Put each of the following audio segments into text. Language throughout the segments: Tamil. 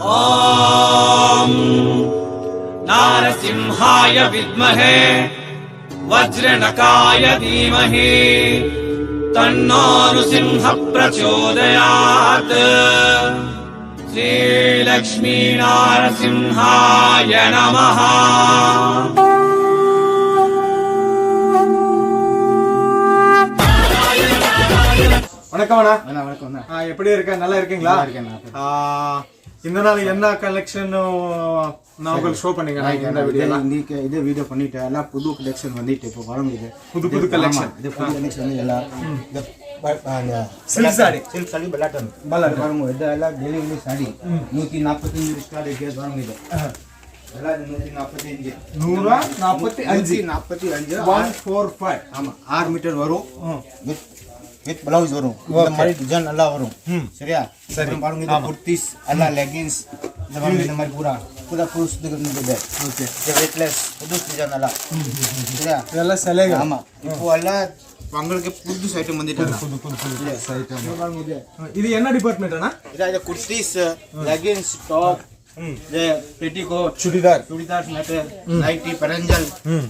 ॐ नारसिंहाय विद्महे वज्रनकाय धीमहि तन्नो नृसिंह प्रचोदयात् श्रीलक्ष्मी नारसिंहाय नमः வணக்கம் அண்ணா. வணக்கம். எப்படி இருக்க? நல்லா இருக்கீங்களா? இந்த நாள் என்ன கலெக்ஷன் நான் உங்களுக்கு ஷோ பண்ணீங்க இந்த வீடியோல? இதே வீடியோ பண்ணிட்டு எல்லாம் புது கலெக்ஷன் வந்துட்டு இப்போ வரும். இது புது கலெக்ஷன். இது புது கலெக்ஷன் வந்து எல்லாம் சில்க் சாரி பல்லாட்டம் வரும். இதெல்லாம் டெலிவரி சாரி 145 ஸ்டார்ட் இருக்கு வரும். இது எல்லாம் 145 145 ஆமா 6 மீட்டர் வரும். வித் பிளவுஸ் வரும். இந்த மாதிரி டிசைன் நல்லா வரும். சரியா? சரி பாருங்க. இது குர்த்திஸ் எல்லாம் லெகின்ஸ் இந்த மாதிரி பூரா ஃபுல் சுத்துக்கு இருக்குது. ஓகே. இது வெயிட்லெஸ் புது டிசைன் எல்லாம். சரியா? இதெல்லாம் செலக்ட். ஆமா. இப்போ எல்லாம் உங்களுக்கு புது ஐட்டம் வந்துட்டாங்க. புது ஐட்டம். இது என்ன டிபார்ட்மென்ட் அண்ணா? இது kurtis, leggings, top, petticoat, chudidar மேட்டர், நைட்டி, பரஞ்சல்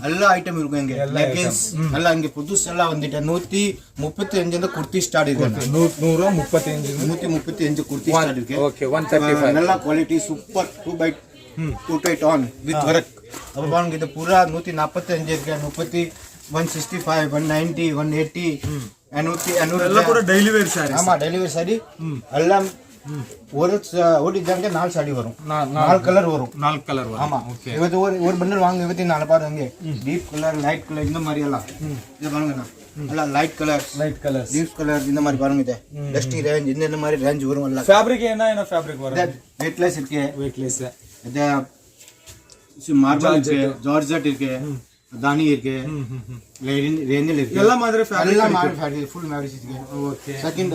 எல்லா ஐட்டம் இருக்கும் இங்க. லெகின்ஸ் எல்லாம் இங்க புதுசு எல்லாம் வந்துட்டு 135 குர்த்தி ஸ்டார்ட் இருக்கு. 135 குர்த்தி ஸ்டார்ட் இருக்கு. ஓகே. 135 நல்ல quality super 2x2 on with work. அப்ப பாருங்க இது பூரா 145 இருக்கு. 165 190 180 எல்லாம் கூட டெய்லி வேர் சாரி. ஆமா டெய்லி வேர் சாரி எல்லாம். ஒரு டிசைனுக்கு 4 சாரி வரும். 4 கலர் வரும். 4 கலர் வரும். ஆமா. ஓகே. இது ஒரு பண்டல் வாங்க 24 பாருங்க. டீப் கலர், லைட் கலர் இந்த மாதிரி எல்லாம். இது பாருங்க எல்லாம் லைட் கலர், டீப் கலர் இந்த மாதிரி பாருங்க. இது டஸ்டி ரேஞ்ச் இந்த மாதிரி ரேஞ்ச் வரும். எல்லாம் ஃபேப்ரிக் என்ன ஃபேப்ரிக் வரும்? வெயிட்லெஸ் இருக்கு. வெயிட்லெஸ். இது மார்பிள் இருக்கு, ஜார்ஜெட் இருக்கு, தானி இருக்கு, ரேஞ்சல் இருக்கு. எல்லா மாதிரி ஃபேப்ரிக் ஃபுல் மேட்ரிக்ஸ் இருக்கு. ஓகே. सेकंड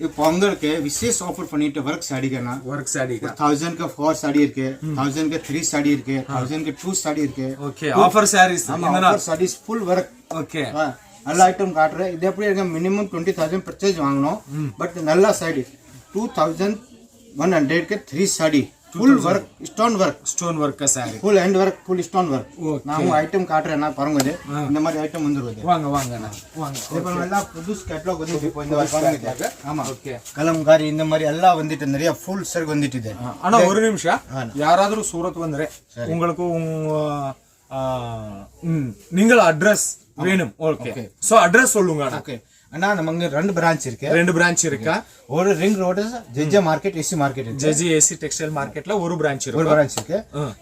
ये पोंगल के विशेष ऑफर பண்ணிட்டு वर्क साड़ी का ना वर्क साड़ी का 1000 का 4 साड़ी இருக்கு, 1000 का 3 साड़ी இருக்கு, 1000 का 2 साड़ी இருக்கு. Okay. Offer sarees offer sarees full work. Okay. நல்ல ஐட்டம் காட்றேன். இது எப்படி இருக்கு? மினிமம் 20000 பர்ச்சேஸ் வாங்கணும். பட் நல்ல சாடி 2100 के 3 sari full work stone work का sari full hand work full stone work. நான் ஐட்டம் காட்றேன் நான் பாருங்க. இது இந்த மாதிரி ஐட்டம் வந்துருது. வாங்க இப்போ எல்லாம் புது கேட்டலாக் வந்து இப்போ இந்த பாருங்க. ஆமா. ஓகே. கலம்காரி இந்த மாதிரி எல்லாம் வந்துட்டு நிறைய ஃபுல் சர்க் வந்துட்டு ಇದೆ. ஆனா ஒரு நிமிஷம் யாராದರೂ சூரத் வந்தರೆ உங்களுக்கு நீங்கள் அட்ரஸ் வேணும். ஓகே. சோ அட்ரஸ் சொல்லுங்க. ஓகே அண்ணா நமக்கு 2 பிரான்ச் இருக்கு. 2 பிரான்ச் இருக்கா? ஒரு ring road JJ market AC market இருக்கு. ஜெஜே ஏசி டெக்ஸ்டைல் மார்க்கெட்ல ஒரு பிரான்ச் இருக்கு. ஒரு பிரான்ச் இருக்கு.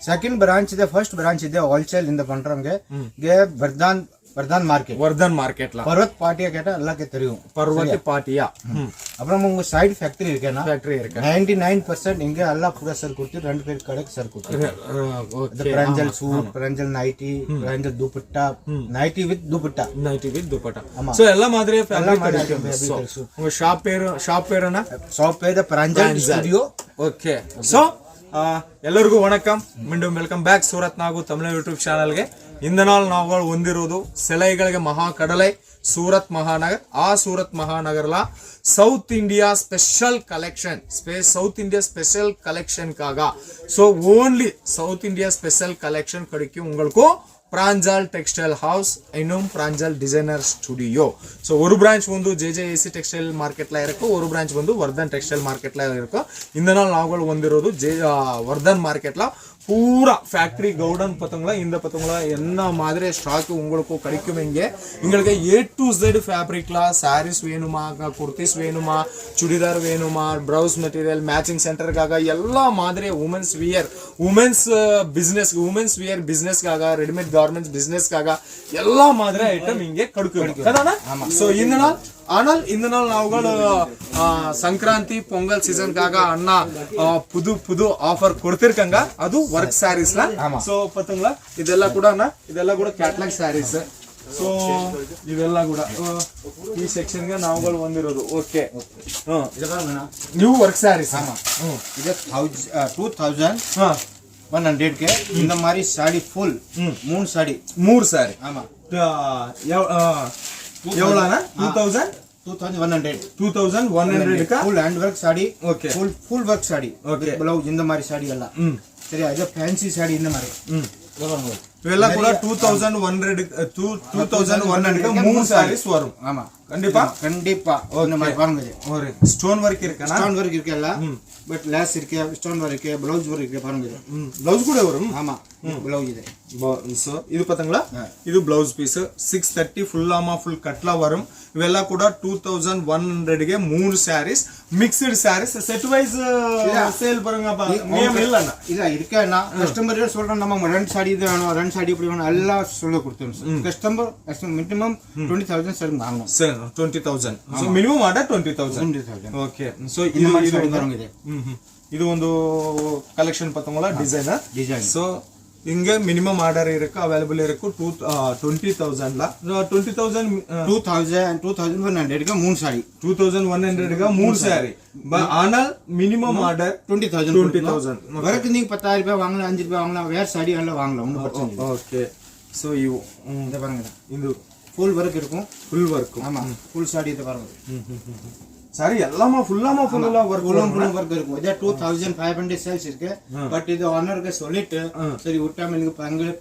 செகண்ட் பிரான்ச் ಇದೆ ஃபர்ஸ்ட் பிரான்ச் ಇದೆ ஹோல்சேல் இந்த பண்றவங்க இங்க वर्धन मार्केट पर्वत पाटिया केटा अल्लाह के தெரியும். पर्वत पाटिया. அப்புறம் உங்க சைடு ஃபேக்டரி இருக்கேனா? ஃபேக்டரி இருக்கு. 99% இங்க எல்லாம் பூரா சர் கொடுத்து 2 பேர் கடைக்கு சர் கொடுத்து. Okay. Pranjal suit, Pranjal nightie, Pranjal dupatta, nightie with dupatta. So எல்லா மாதிரி ஃபேக்டரி இருக்கு. உங்க ஷாப் பேருனா? ஷாப் பேரு பிரஞ்சல் ஸ்டுடியோ. ஓகே. சோ ಎಲ್ಲರಿಗೂ ವಣಕಂ. ಮಿಂಡು ವೆಲ್ಕಮ್ ಬ್ಯಾಕ್ ಸೂರತ್ ನಾಗು ತಮಿಳು ಯೂಟ್ಯೂಬ್ ಚಾನಲ್ಗೆ. ಇಂದ ನಾள் ನಾವು ಹೊಂದಿರೋದು ಸೆಲೈಗಳಿಗೆ ಮಹಾಕಡಲೈ सूरत महानगर. आ सूरत महानगर ला साउथ इंडिया स्पेशल कलेक्शन कागा. So only south India special collection कड़की उंगलको प्रांजल टेक्सटाइल हाउस इन्नूम प्रांजल डिजाइनर स्टूडियो. सो ஒரு பிரான்ச் வந்து ஜேஜே ஏசி டெக்ஸ்டைல் மார்க்கெட்ல இருக்கு. ஒரு பிரான்ச் வந்து வர்தன் டெக்ஸ்டைல் மார்க்கெட்ல இருக்கு. இந்த நாள் நாங்கள் வந்திரோது வர்தன் மார்க்கெட்ல பூரா ஃபேக்டரி கவுடன் பத்தங்களா இந்த பத்தங்களா என்ன மாதிரி ஸ்டாக் உங்களுக்கு கிடைக்கும். உங்களுக்கு A to Z ஃபேப்ரிக்ல சாரீஸ் வேணுமா, குர்த்திஸ் வேணுமா, சுடிதார் வேணுமா, ப்ளவுஸ் மெட்டீரியல், மேட்சிங் சென்டர்க்காக எல்லா மாதிரி உமன்ஸ் வியர் பிசினஸ்க்காக ரெடிமேட் கார்மெண்ட்ஸ் பிசினஸ்க்காக எல்லா மாதிரி ஐட்டம் இங்கே கிடைக்கும். சோ இந்த நாள் ஆனால் இந்த நாள் நாவுಗಳು ಸಂಕ್ರಾಂತಿ ಪೊಂಗಲ್ ಸೀಸನ್ ಕಾಗ ಅಣ್ಣ புது ஆஃபர் கொடுத்திருக்காங்க. அது ವರ್ಕ್ சாரீஸ் ல. சோ பாத்தீங்களா இதெಲ್ಲ ಕೂಡ ಕ್ಯಾಟಲಾಗ್ சாரீஸ். சோ ಇವೆಲ್ಲ ಕೂಡ ಈ ಸೆಕ್ಷನ್ ಗೆ ನಾವುಗಳು ಬಂದಿರೋದು. ಓಕೆ. New work saris. ஆமா. இது 2100 के இந்த மாதிரி சாரி ஃபுல் 3 சாரி. ஆமா. எவ்வளவுனா 2000 2100 का full hand work sari okay full work sari okay blouse இந்த மாதிரி சாடி எல்லாம் சரி அது ஃபேன்சி சாடி இந்த மாதிரி இதெல்லாம் கூட 2100 க்கு 3 sarees வரும் ஆமா கண்டிப்பா இந்த மாதிரி பாருங்க ஒரு ஸ்டோன் வர்க் இருக்கனா ஸ்டோன் வர்க் இருக்கு எல்லாம் பட் லேஸ் இருக்கு ஸ்டோன் வர்க் இருக்கு ப்ளவுஸ் வர்க் இருக்கு பாருங்க ப்ளவுஸ் கூட வரும் ஆமா ப்ளவுஸ் இது சோ இது பாத்தீங்களா இது ப்ளவுஸ் பீஸ் 630 ஃபுல் ஆமா ஃபுல் கட்லா வரும் இವೆಲ್ಲ ಕೂಡ 2100 ಗೆ 3 sarees mixed sarees set wise sale பண்ணுங்கப்பா நேம் இல்லனா இல்ல இருக்கேனா கஸ்டமர் சொல்றேன் நம்ம ரெண்டு சாடி இது வேணும் ரெண்டு சாடி இப்படி வேணும் எல்லாம் சொல்ல கொடுத்தோம் கஸ்டமர் மினிமம் 20000 சார் வாங்கணும் sir 20000 so minimum order 20000 okay so ಇದು ಇದು ಒಂದು ಕಲೆಕ್ಷನ್ ಪತ್ತಂಗಲ್ಲ ಡಿಸೈನ್ ಸೋ ಹಿಂಗೆ ಮಿನಿಮಮ್ ಆರ್ಡರ್ ಇರಕ್ಕೆ ಅವೈಲೇಬಲ್ ಇರಕ್ಕೆ 20000 ला 2100 का 3 साड़ी 2100 का 3 साड़ी आना मिनिमम ऑर्डर 20000 वर्क नहीं 10 रुपया वांगला 5 रुपया वांगला வேற சாடி எல்லாம் வாங்கலாம் ஒண்ணும் பிரச்சனை இல்ல ஓகே சோ இது இத பாருங்க இது ஃபுல் வர்க் இருக்கும் ஃபுல் வர்க் ஆமா ஃபுல் சாடி இத பாருங்க சாரி எல்லாமே ஃபுல்லா வர்க் வர்க் இருக்கும் இது 2500 சேல்ஸ் இருக்கு பட் இது ஓனருக்கு சொல்லிட்டு சரி விட்டாம எனக்கு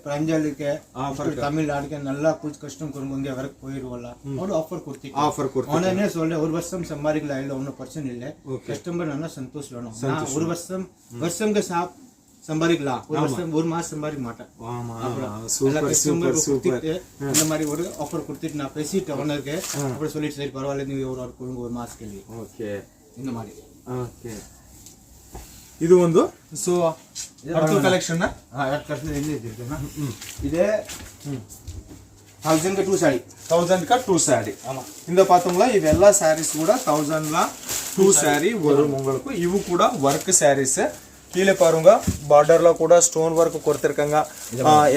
பிரஞ்சலுக்கு ஆஃபர் தமிழ்நாடுக்கு நல்லா कुछ कस्टम கொடுங்க வர்க் போயிடுவல ஒரு ஆஃபர் கொடுத்து ஓனரே சொல்ற ஒரு வருஷம் சம்பாதிக்கல இல்ல ஒண்ணும் பிரச்சனை இல்ல கஸ்டமர் நல்லா சந்தோஷம் வேணும் நான் ஒரு வருஷம்க்கு சாப் சம்பாதிக்கலாம் ஒரு வருஷம் ஒரு மாசம் சம்பாதிக்க மாட்டேன் ஆமா சூப்பர் இந்த மாதிரி ஒரு ஆஃபர் கொடுத்துட்டு நான் பேசிட்டு ஓனருக்கு அப்புறம் சொல்லிட்டு சரி பரவாயில்ல நீங்க ஒரு கொடுங்க ஒரு மாசத்துக்கு ஓகே இந்த மாதிரி ಓಕೆ ಇದು ಒಂದು ಸೋ அடுத்த கலெக்ஷன் இதே 1000 का 2 साड़ी 1000 का 2 साड़ी ஆமா இந்த பாத்தீங்களா இವೆಲ್ಲ sarees கூட 1000 ல 2 saree வரும் உங்களுக்கு இவு கூட work sarees கீழே பாருங்க பார்டர்ல கூட ஸ்டோன் வர்க் கொடுத்திருக்காங்க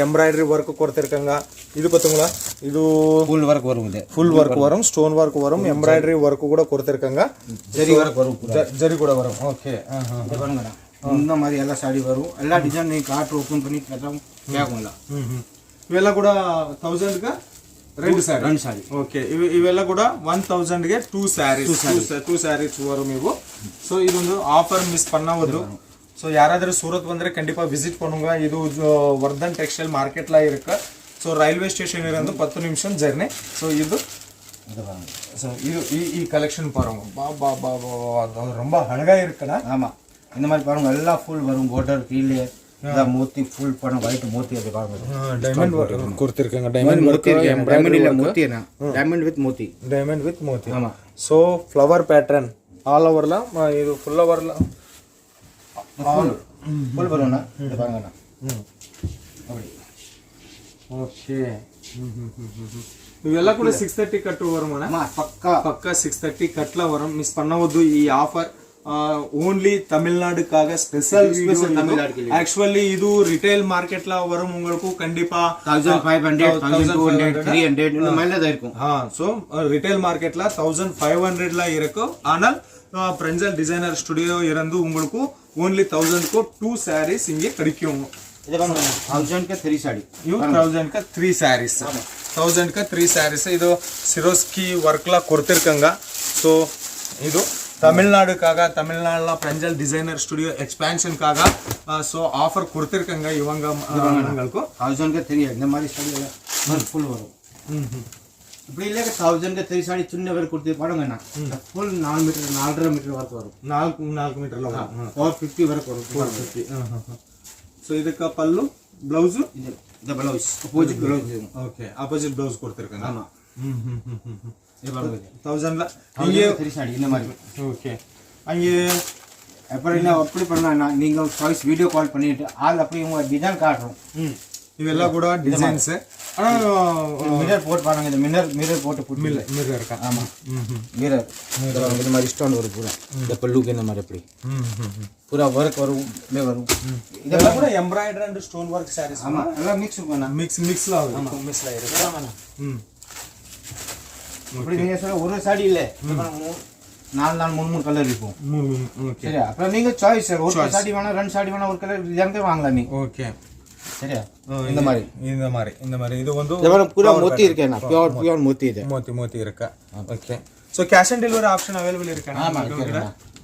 எம்ப்ராய்டரி வர்க் கொடுத்திருக்காங்க இது பாத்தீங்களா இது ஃபுல் வர்க் வரும் இது ஃபுல் வர்க் வரும் ஸ்டோன் வர்க் வரும் எம்ப்ராய்டரி வர்க் கூட கொடுத்திருக்காங்க ஜரி வர்க் வரும் ஜரி கூட வரும் ஓகே இது பாருங்க இந்த மாதிரி எல்லா சாடி வரும் எல்லா டிசைன் நீங்க கார்ட் ஓபன் பண்ணி கேட்டா கேக்கும்ல ಇವೆಲ್ಲ ಕೂಡ 1000 ಗೆ రెండు ಸಾರಿ ಓಕೆ ಇವೆಲ್ಲ ಕೂಡ 1000 ಗೆ 2 sarees ವரும் ನೀವು ಸೋ ಇದೊಂದು ಆಫರ್ ಮಿಸ್ பண்ணாவது सो ಯಾರಾದರೂ ಸೂರತ್ ಬಂದ್ರೆ ಖಂಡಿತ ವಿಸಿಟ್ பண்ணுங்க ಇದು ವರ್ಧನ್ ಟೆಕ್ಸ್ಟೈಲ್ ಮಾರ್ಕೆಟ್ ला ಇருக்கு ಸೋ ರೈಲ್ವೆ ಸ್ಟೇಷನ್ ಇருந்து 10 ನಿಮಿಷம் ಜರ್ನಿ ಸೋ ಇದು இது ಈ கலெக்ஷன் பாருங்க பா ரொம்ப அழகா இருக்குனா ஆமா இந்த மாதிரி பாருங்க எல்லாம் ஃபுல் வரும் border கீழே இந்த மோத்தி ஃபுல் பண்ண ஒயிட் மோத்தி அது பாருங்க டைமண்ட் கொடுத்திருக்காங்க டைமண்ட் மோத்தி டைமண்ட் இல்ல மோத்தினா டைமண்ட் வித் மோத்தி ஆமா சோ ஃப்ளவர் பேட்டர்ன் ஆல் ஓவர்ல இது ஃபுல் ஓவர்ல ஃபுல் வரும்னா இது பாருங்கண்ணா அப்படி ஓகே ಇವೆಲ್ಲ ಕೂಡ 630 ಕಟ್ ವರುಮನ ಪಕ್ಕಾ 630 ಕಟ್ಲ ವರಂ ಮಿಸ್ பண்ணவது ಈ ಆಫರ್ ಓನ್ಲಿ ತಮಿಳುನಾಡುக்காக ಸ್ಪೆಷಲ್ ತಮಿಳುನಾಡು के लिए एक्चुअली ಇದು ರಿಟೇಲ್ ಮಾರ್ಕೆಟ್ ला ವರಂ உங்களுக்கு கண்டிப்பா 1500 1200 300 இந்த மேல தான் இருக்கும் சோ ரிட்டேல் மார்க்கெட்ல 1500 ல இருக்கும் ஆனால் பிரஞ்சல் டிசைனர் ஸ்டுடியோ இருந்து உங்களுக்கு ஓன்லி 1000 को 2 sarees இங்கே கிடைக்கும் இது பாருங்க 1000 का 3 साड़ी you 1000 का 3 sarees 1000 का 3 sarees ಇದು ಸಿರೋಸ್ಕಿ ವರ್ಕ್ ला ಕೊಡ್ತಿರ್ಕಂಗ ಸೋ ಇದು ತಮಿಳ್ನಾಡುல பிரஞ்சல் டிசைனர் ஸ்டுடியோ எக்ஸ்பான்ஷன் காக சோ ஆஃபர் கொடுத்திருக்காங்க இவங்க உங்களுக்கு 1000 का 3 இந்த மாதிரி साड़ी எல்லாம் ஃபுல் வரும் இப்படி இல்ல 1000 का 3 साड़ी சின்ன வரை கொடுத்து பாருங்கண்ணா ஃபுல் 4 மீட்டர் 4.5 மீட்டர் வரை வரும் 4 மீட்டர்ல வரும் 450 வரை வரும் 450 சோ இதுக்கு பல்லு ப்ளவுஸ் இந்த blouse opposite blouse okay opposite blouse கொடுத்திருக்காங்க ஆமா இது பாருங்க 1000 ல இங்க 3 साड़ी இந்த மாதிரி ஓகே அங்கே அப்புறம் என்ன அப்படி பண்ணா நீங்க சாய்ஸ் வீடியோ கால் பண்ணிட்டு ஆல் அப்படி உங்க டிசைன் காட்டுறோம் இವೆಲ್ಲ ಕೂಡ ಡಿಸೈನ್ಸ್ ஆனா மிரர் போட்டு பாருங்க இந்த மிரர் போட்டு மிரர் இருக்கா ஆமா மிரர் இந்த மாதிரி ஸ்டோன் வரும் பூரா இந்த பல்லுக்கு இந்த மாதிரி அப்படி पूरा वर्क வரும் மே வரும் இதெல்லாம் கூட embroidery and stone work sarees ஆமா எல்லாம் மிக்ஸ் பண்ணா மிக்ஸ்ல ஆகும் மிக்ஸ்ல இருக்கு ஆமாண்ணா இப்படி நீங்க சொல்ல ஒரு சாடி இல்ல 4 கலர் இருக்கும் சரியா அப்புறம் நீங்க சாய்ஸ் ஒரு சாடி வேணா ரெண்டு சாடி வேணா ஒரு கலர் டிசைன் வாங்கலாம் நீ ஓகே சரியா இந்த மாதிரி இது வந்து पूरा मोती இருக்கு ना प्योर मोती ಇದೆ मोती இருக்கு okay so cash on delivery option available இருக்காண்ணா? ஆமா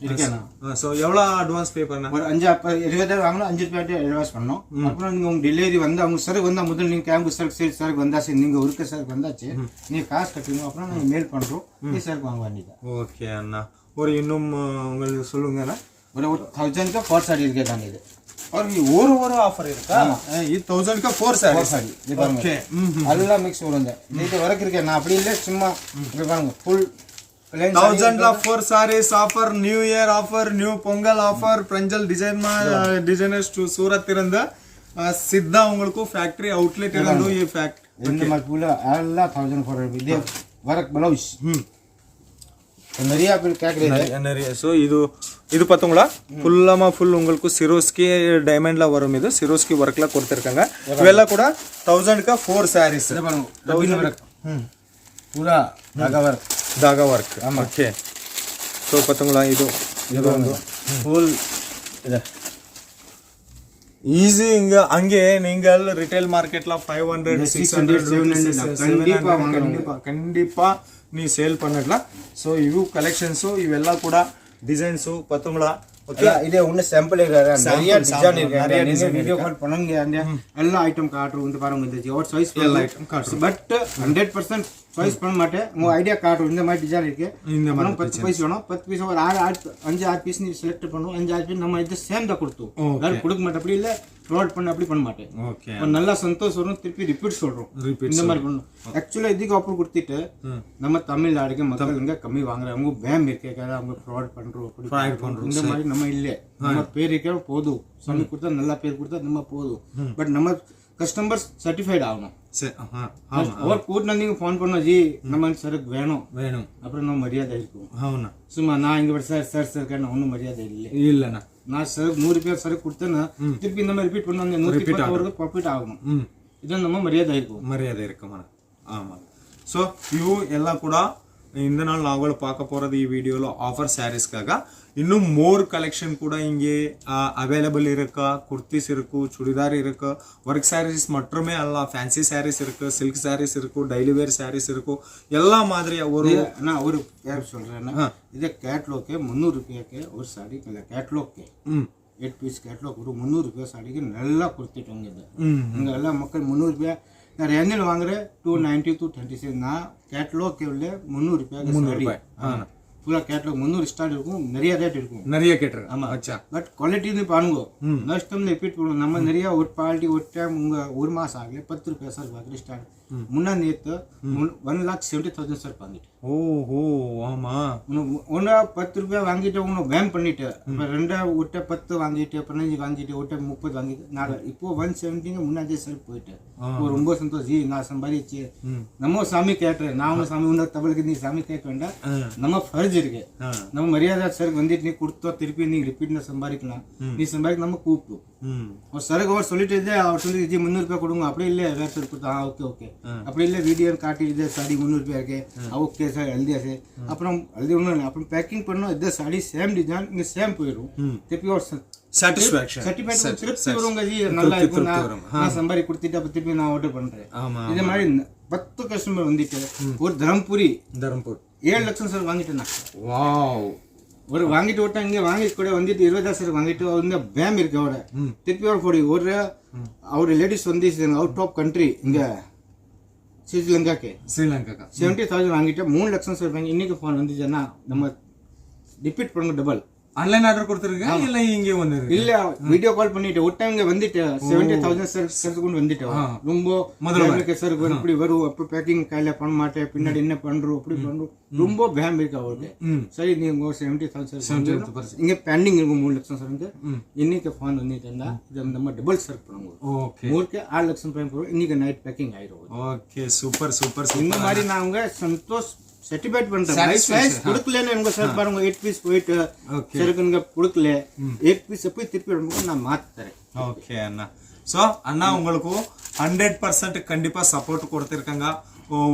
இருக்கேண்ணா. ஸோ எவ்வளோ அட்வான்ஸ் பே பண்ண? ஒரு 20,000 வாங்கணும், 5 ரூபாய் அட்வான்ஸ் பண்ணோம். அப்புறம் நீங்க உங்க டெலிவரி வந்து அவங்க சரக்கு வந்தா முதல்ல நீங்க கேம்பு சரக்கு வந்தாச்சு, நீங்க ஒருக்க சரக்கு வந்தாச்சு, நீங்க காசு கட்டுங்க, அப்புறம் நாங்கள் மெயில் பண்றோம், நீ சரக்கு வாங்க வேண்டியதான். ஓகே அண்ணா. ஒரு இன்னும் உங்களுக்கு சொல்லுங்கண்ணா. ஒரு 1000 का 4 साड़ी இருக்கேன். இது ஒரு ஆஃபர் இருக்கா? இது 1000 का 4 साड़ी. இது பாருங்க. ஓகே. எல்லாம் மிக்ஸ் வருங்க. இது வரைக்கும் இருக்கேன் நான் அப்படி இல்ல, சும்மா இது பாருங்க ஃபுல் 1000 ला 4 sarees offer, new year offer, new Pongal offer, Pranjal designers to Surat इरंद सिद्धा உங்களுக்கு ஃபேக்டரி அவுட்லெட் இருந்து ಈ ஃபேக்டரி இந்த மாதிரி ஃபுல்லா எல்லாம் 1400 இது வர்க் ப்ளவுஸ். நிறைய பேர் கேக்குறீங்க நிறைய. சோ இது பாத்தீங்களா ஃபுல்லமா ஃபுல் உங்களுக்கு சிரோஸ்கி டைமண்ட்ல வரும். இது சிரோஸ்கி வர்க்ல கொடுத்திருக்காங்க. இವೆಲ್ಲ ಕೂಡ 1000 का 4 sarees. இது பாருங்க டபுள் வர்க். पूरा धागा वर्क. ओके. सो पतंगला ಇದು ಒಂದು ಫುಲ್ ಇದೆ ಈಸಿ. ಹಂಗೆ நீங்கள் ರಿಟೇಲ್ ಮಾರ್ಕೆಟ್ ಲ 500 600 கண்டிப்பா நீ சேல் பண்ணலாம். சோ ಇವು ಕಲೆಕ್ಷನ್ಸ್ ಇವೆಲ್ಲ ಕೂಡ ಡಿಸೈನ್ಸ್ ಪತಂಗla. ஓகே. இதே ஒண்ணு சாம்பிள் இருக்காரு, நிறைய டிசைன் இருக்கு, நிறைய வீடியோ கால் பண்ணுங்க, எல்லா ஐட்டம் காட்டுறோம். இந்த பாருங்க இந்த ஜோட் சைஸ் எல்லா ஐட்டம் காட்டுறோம். பட் 100% சாய்ஸ் பண்ண மாட்டேன், உங்க ஐடியா காட்டுறோம். இந்த மாதிரி டிசைன் இருக்கு, இந்த மாதிரி 10 பீஸ் வேணும், 10 பீஸ் ஒரு 5-6 பீஸ் நீ செலக்ட் பண்ணுவோம். 5-6 பீஸ் நம்ம இது சேம் தான் கொடுத்தோம், வேற கொடுக்க மாட்டேன். அப்படி இல்ல ப்ரொவைட் பண்ண அப்படி பண்ண மாட்டேன். ஓகே. நல்லா சந்தோஷம் வரும், திருப்பி ரிப்பீட் சொல்றோம். இந்த மாதிரி பண்ணணும். ஆக்சுவலா இதுக்கு ஆஃபர் கொடுத்துட்டு நம்ம தமிழ்நாடுக்கு மக்கள் இங்க கம்மி வாங்குறாங்க, பேம் இருக்கேக்காத அவங்க ப்ரொவைட் பண்றோம், ப்ரொவைட் பண்றோம். இந்த மாதிரி நம்ம இல்ல, நம்ம பேர் இருக்கே போதும், சொல்லி கொடுத்தா நல்லா பேர் கொடுத்தா நம்ம போதும். பட் நம்ம கஸ்டமர்ஸ் சர்டிஃபைட் ஆகணும். அவர் கூட்டினா நீங்க ஃபோன் பண்ணோம், ஜி நம்ம சரக்கு வேணும் அப்புறம் நம்ம மரியாதை இருக்கும். అవునా சும்மா நான் இங்க சார் சார் ஒன்றும் மரியாதை இல்லைண்ணா. நான் சரக்கு 100 பேர் சரக்கு கொடுத்தேன்னா திருப்பி இந்த மாதிரி ரிப்பீட் பண்ணாங்க, 110 ப்ராஃபிட் ஆகணும். இது நம்ம மரியாதை இருக்கும். ஆமா. ஸோ ಇವು ಎಲ್ಲ ಕೂಡ இந்த நாள் நாங்கள் பார்க்க போகிறது ಈ ವಿಡಿಯೋలో ಆಫರ್ ಸ್ಯಾರೀಸ್ಗಾಗ ಇನ್ನೂ ಮೋರ್ ಕಲೆಕ್ಷನ್ ಕೂಡ ಹಿಂಗೆ அவைலபிள் இருக்கா. குர்த்திஸ் இருக்கு, சுடிதார் இருக்கு, ஒர்க் சாரீஸ் மட்டுமே அல்ல, ஃபேன்சி சாரீஸ் இருக்கு, சில்க் சாரீஸ் இருக்கு, டெய்லி வேர் சாரீஸ் இருக்கு, எல்லா மாதிரியா. நான் ஒரு பேர் சொல்றேன்னா, இது கேட்லாக் 300 ரூபாய்க்கு ஒரு சாரி கேட்லாக் 8 பீஸ் கேட்லாக் ஒரு 300 ரூபாய் சாரிக்கு நல்லா கொடுத்துட்டோங்க. இது இங்க எல்லா மக்கள் 300 ரூபாய் நான் ரெண்டில் வாங்குறேன் 290 to 26. நான் கேட்லாக் உள்ள 300 ரூபாய் पूरा कैटलॉग 300 स्टार्ट இருக்கும், நிறைய ரேட் இருக்கும், நிறைய கேட்றேன். ஆமா. அச்சா. பட் குவாலிட்டி நீ பாருங்க, நெக்ஸ்ட் டைம் ரிப்பீட் பண்ணுவோம். நம்ம நிறைய ஒரு குவாலிட்டி ஒரு டைம் உங்க ஒரு மாசம் ஆகல 10 ரூபாய் சார் வாங்குற ஸ்டார்ட். முன்னா நேத்து 1,70,000 சார் வாங்கிட்டு. ஓஹோ. ஆமா. ஒண்ணா 10 ரூபாய் வாங்கிட்டு ஒண்ணு வேம் பண்ணிட்டு, ரெண்டா ஒட்ட 10 வாங்கிட்டு 15 வாங்கிட்டு ஒட்ட 30 வாங்கிட்டு நான் இப்போ 170 முன்னாடி சார் போயிட்டு ரொம்ப சந்தோஷம். ஜி நான் சம்பாதிச்சு நம்ம சாமி கேட்றேன், நான் சாமி உன்ன தவளுக்கு நீ சாமி கேட்க வேண்டாம், நம்ம ஃபர்ஜ் இருக்கு. நம்ம மரியாதை சார் வந்துட்டு நீ கொடுத்தா திருப்பி நீ ரிப்பீட் சம்பாதிக்கலாம், நீ சம்பாதிக்க நம்ம கூப்பிட்டு ஒரு சருக்கு அவர் சொல்லிட்டு அவர் சொல்லி ஜி 300 ரூபாய் கொடுங்க, அப்படி இல்லை வேற சார் கொடுத்தா ஓகே ஓகே, அப்படி இல்லை வீடியோ காட்டி இதே சாடி 300 ரூபாய் இருக்கு, ஓகே சார் எழுதியா சார். அப்புறம் எழுதி ஒன்றும் இல்லை, அப்புறம் பேக்கிங் பண்ணோம், இதே சாடி சேம் டிசைன் இங்கே சேம் போயிடும், திருப்பி ஒரு சர்டிஃபிகேட் திருப்தி வருங்க. ஜி நல்லா இருக்கும், நான் சம்பாதி கொடுத்துட்டு அப்போ திருப்பி நான் ஆர்டர் பண்றேன். இதே மாதிரி 10 கஸ்டமர் வந்துட்டு ஒரு தர்மபுர் 7 லட்சம் சார் வாங்கிட்டேன். வாவ். ஒரு வாங்கிட்டு விட்டா இங்க வாங்கி கூட வந்துட்டு 20,000 வாங்கிட்டு வந்து பேம் இருக்கு அவட திருப்பி ஒரு அவர் லேடிஸ் வந்து அவுட் ஆஃப் கண்ட்ரி இங்க ஸ்ரீலங்கா 70,000 வாங்கிட்டு 3 லட்சம் சார் வாங்கி இன்னைக்கு ஃபோன் வந்துச்சுன்னா நம்ம ரிப்பீட் பண்ணுங்க டபுள் ஆன்லைன் ஆர்டர் கொடுத்துருக்கேன். இல்ல இங்கே வந்து இல்ல வீடியோ கால் பண்ணிட்டு ஒரு டைம் இங்க வந்துட்டு 70,000 சார் கொண்டு வந்துட்டு ரொம்ப முதல்ல சார் இப்படி வரும், அப்படி பேக்கிங் கையில பண்ண மாட்டேன், பின்னாடி என்ன பண்றோம் அப்படி பண்றோம், ரொம்ப பேம் இருக்கு அவருக்கு. சரி நீங்க 70,000 இங்க பெண்டிங் இருக்கும் 3 லட்சம் சார் வந்து இன்னைக்கு ஃபோன் வந்துட்டா இது நம்ம டபுள் சார் பண்ணுவோம். ஓகே. ஊருக்கு 6 லட்சம் பேம் போறோம், இன்னைக்கு நைட் பேக்கிங் ஆயிரும். Okay super super. இந்த மாதிரி நான் உங்க சந்தோஷ் சர்டிஃபைட் பண்றேன். சைஸ் கொடுக்கலன்னு உங்க சார் பாருங்க 8 பீஸ் போயிட்டு சரக்குங்க கொடுக்கல 8 பீஸ் போய் திருப்பி நான் மாத்தி தரேன். ஓகே அண்ணா. சோ அண்ணா உங்களுக்கு 100% கண்டிப்பா சப்போர்ட் கொடுத்திருக்காங்க.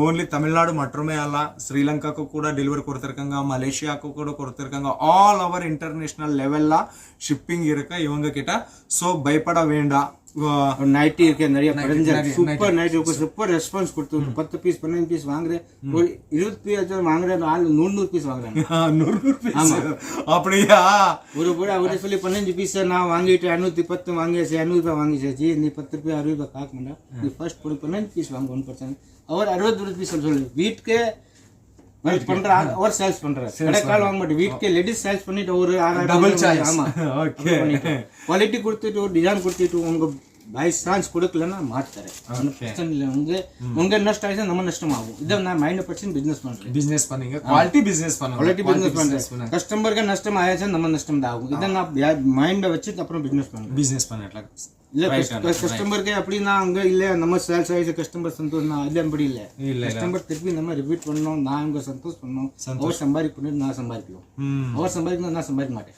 ஓன்லி தமிழ்நாடு மட்டுமே அல்ல, ஸ்ரீலங்காக்கு கூட டெலிவரி கொடுத்திருக்காங்க, மலேசியாவுக்கு கூட கொடுத்திருக்காங்க, ஆல் ஓவர் இன்டர்நேஷனல் லெவல்ல ஷிப்பிங் இருக்கு இவங்க கிட்ட. ஸோ பயப்பட வேண்டாம். ஒரு நைட்டி இருக்கு நிறைய பிரஞ்சல் சூப்பர் நைட்டி இருக்கு சூப்பர் ரெஸ்பான்ஸ் கொடுத்து 10 பீஸ் 15 பீஸ் வாங்குறேன் ஒரு 20 பீஸ் வாங்குறேன் 100 பீஸ் வாங்குறாங்க 100 பீஸ் ஆமா அப்படியா ஒரு சொல்லி 15 பீஸ் நான் வாங்கிட்டு 210 வாங்கியாச்சு 200 ரூபாய் வாங்கியாச்சு நீ 10 ரூபாய் 60 ரூபாய் காக்க மாட்டா நீ ஃபர்ஸ்ட் 15 பீஸ் வாங்க 1% அவர் 60 பீஸ் சொல்லு வீட்டுக்கு பண்ற और सेल्स பண்ற கடைக்கால் வாங்க மாட்டேன் வீட்டுக்கு லேடிஸ் சேல்ஸ் பண்ணிட்டு ஒரு டபுள் சார்ஜ் ஆமா ஓகே குவாலிட்டி கொடுத்துட்டு டிசைன் கொடுத்துட்டு உங்க பை சான்ஸ் கொடுக்கலன்னா மாட்டாரு பிரச்சனை இல்லை உங்க நஷ்டம் ஆயிடுச்சு நம்ம நஷ்டம் ஆகும் இதை நான் 90% பிசினஸ் பண்ணீங்க குவாலிட்டி பிசினஸ் பண்றேன் கஸ்டமருக்கு நஷ்டம் ஆயிடுச்சு நம்ம நஷ்டம் தான் ஆகும் இதை நான் மைண்ட வச்சு அப்புறம் பிசினஸ் பண்ணேன் இல்ல கஸ்டமருக்கு அப்படின்னா அங்க இல்ல நம்ம சேல்ஸ் ஆயிடுச்சு கஸ்டமர் சந்தோஷம் அது அப்படி இல்ல கஸ்டமர் திருப்பி நம்ம ரிப்பீட் பண்ணணும் நான் அவங்க சந்தோஷம் பண்ணணும் அவர் சம்பாதிக்கணும் நான் சம்பாதிக்கணும் அவர் சம்பாதிக்கணும் நான் சம்பாதிக்க மாட்டேன்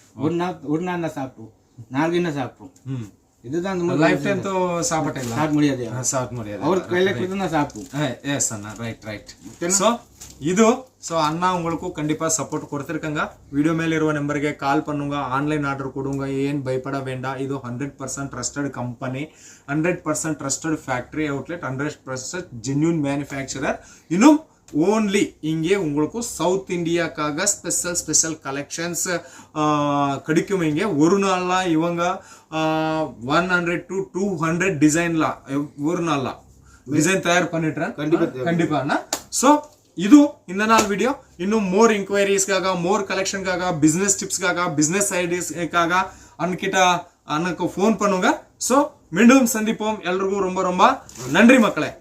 ஒரு நாள் நான் சாப்பிட்டோம் நாளைக்கு என்ன சாப்பிட்டோம் இதுதான் நம்ம லைஃப் டைம் तो சாப்பிட முடியாது அவர் கையில கொடுத்து நான் சாப்பிட்டோம் எஸ் அண்ணா ரைட் சோ ಇದು ಸೊ ಅಣ್ಣ உங்களுக்கு கண்டிப்பா ಸಪೋರ್ಟ್ ಕೊಡ್ತಿರ್ಕಂಗ ವಿಡಿಯೋ ಮೇಲೆ ಇರುವ ನಂಬರ್ಗೆ ಕಾಲ್ ಪನ್ನುಂಗ ಆನ್ಲೈನ್ ಆರ್ಡರ್ ಕೊಡುಂಗ ಏನ್ ಭಯಪಡ ಬೇಡ ಇದು 100% trusted company 100% trusted factory outlet 100% genuine manufacturer இன்னும் ஓன்லி இங்கே உங்களுக்கு சவுத் இந்தியாக்காக ஸ்பெஷல் கலெக்ஷன்ஸ் கிடைக்கும் இங்கே ஒரு நாள்லாம் இவங்க 100 to 200 டிசைன்லாம் ஒரு நாள்லாம் டிசைன் தயார் பண்ணிட்டுறேன் கண்டிப்பா அண்ணா ஸோ ಇದು இந்த நாள் வீடியோ இன்னும் மோர் இன்குவயரிஸ்க்காக மோர் கலெக்ஷனுக்காக பிசினஸ் டிப்ஸ்க்காக பிசினஸ் ஐடியாஸ்க்காக அன்னைக்கு ஃபோன் பண்ணுங்க ஸோ மீண்டும் சந்திப்போம் எல்லோருக்கும் ரொம்ப ரொம்ப நன்றி மக்களே